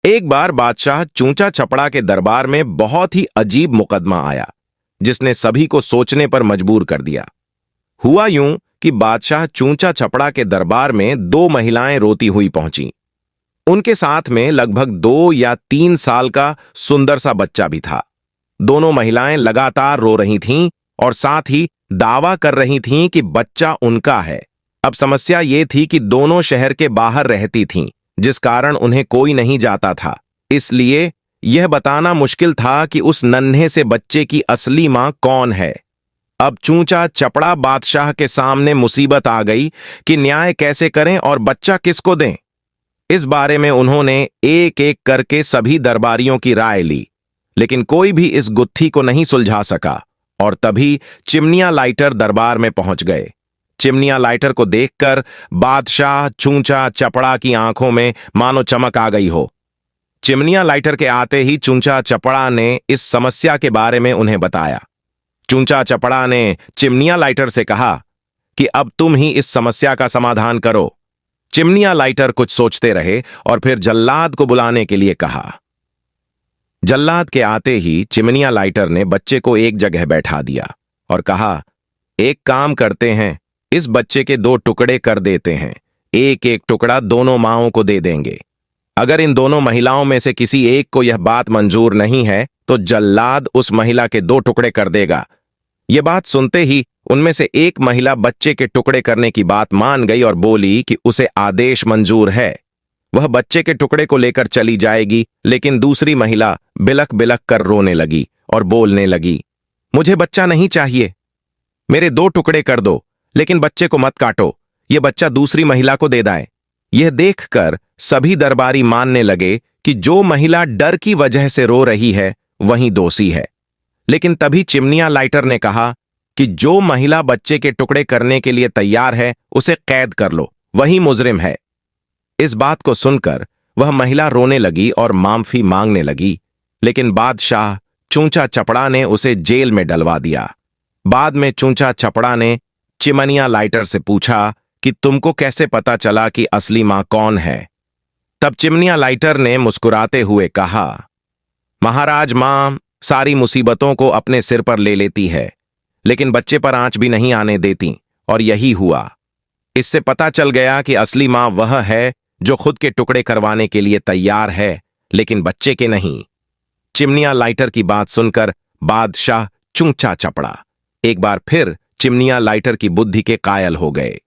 एक बार बादशाह चूंचा चपड़ा के दरबार में बहुत ही अजीब मुकदमा आया, जिसने सभी को सोचने पर मजबूर कर दिया। हुआ यूं कि बादशाह चूंचा चपड़ा के दरबार में दो महिलाएं रोती हुई पहुंची। उनके साथ में लगभग 2 या 3 साल का सुंदर सा बच्चा भी था। दोनों महिलाएं लगातार रो रही थीं और साथ ही दावा कर रही थीं कि बच्चा उनका है। अब समस्या ये थी कि दोनों शहर के बाहर रहती थीं, जिस कारण उन्हें कोई नहीं जाता था। इसलिए यह बताना मुश्किल था कि उस नन्हे से बच्चे की असली मां कौन है। अब चूंचा चपड़ा बादशाह के सामने मुसीबत आ गई कि न्याय कैसे करें और बच्चा किसको दें। इस बारे में उन्होंने एक एक करके सभी दरबारियों की राय ली, लेकिन कोई भी इस गुत्थी को नहीं सुलझा सका। और तभी चिमनिया लाइटर दरबार में पहुंच गए। चिमनिया लाइटर को देखकर बादशाह चूंचा चपड़ा की आंखों में मानो चमक आ गई हो। चिमनिया लाइटर के आते ही चूंचा चपड़ा ने इस समस्या के बारे में उन्हें बताया। चूंचा चपड़ा ने चिमनिया लाइटर से कहा कि अब तुम ही इस समस्या का समाधान करो। चिमनिया लाइटर कुछ सोचते रहे और फिर जल्लाद को बुलाने के लिए कहा। जल्लाद के आते ही चिमनिया लाइटर ने बच्चे को एक जगह बैठा दिया और कहा, एक काम करते हैं, इस बच्चे के 2 टुकड़े कर देते हैं। एक एक टुकड़ा दोनों माओं को दे देंगे। अगर इन दोनों महिलाओं में से किसी एक को यह बात मंजूर नहीं है तो जल्लाद उस महिला के 2 टुकड़े कर देगा। यह बात सुनते ही उनमें से एक महिला बच्चे के टुकड़े करने की बात मान गई और बोली कि उसे आदेश मंजूर है। वह बच्चे के टुकड़े को लेकर चली जाएगी, लेकिन दूसरी महिला बिलख बिलख कर रोने लगी और बोलने लगी, मुझे बच्चा नहीं चाहिए, मेरे 2 टुकड़े कर दो, लेकिन बच्चे को मत काटो, यह बच्चा दूसरी महिला को दे दाए। यह देखकर सभी दरबारी मानने लगे कि जो महिला डर की वजह से रो रही है वही दोषी है। लेकिन तभी चिमनिया लाइटर ने कहा कि जो महिला बच्चे के टुकड़े करने के लिए तैयार है उसे कैद कर लो, वही मुजरिम है। इस बात को सुनकर वह महिला रोने लगी और माफी मांगने लगी, लेकिन बादशाह चूंचा चपड़ा ने उसे जेल में डलवा दिया। बाद में चूंचा चपड़ा ने चिमनिया लाइटर से पूछा कि तुमको कैसे पता चला कि असली मां कौन है। तब चिमनिया लाइटर ने मुस्कुराते हुए कहा, महाराज, मां सारी मुसीबतों को अपने सिर पर ले लेती है, लेकिन बच्चे पर आंच भी नहीं आने देती, और यही हुआ। इससे पता चल गया कि असली मां वह है जो खुद के टुकड़े करवाने के लिए तैयार है, लेकिन बच्चे के नहीं। चिमनिया लाइटर की बात सुनकर बादशाह चूंचा चपड़ा एक बार फिर चिमनिया लाइटर की बुद्धि के कायल हो गए।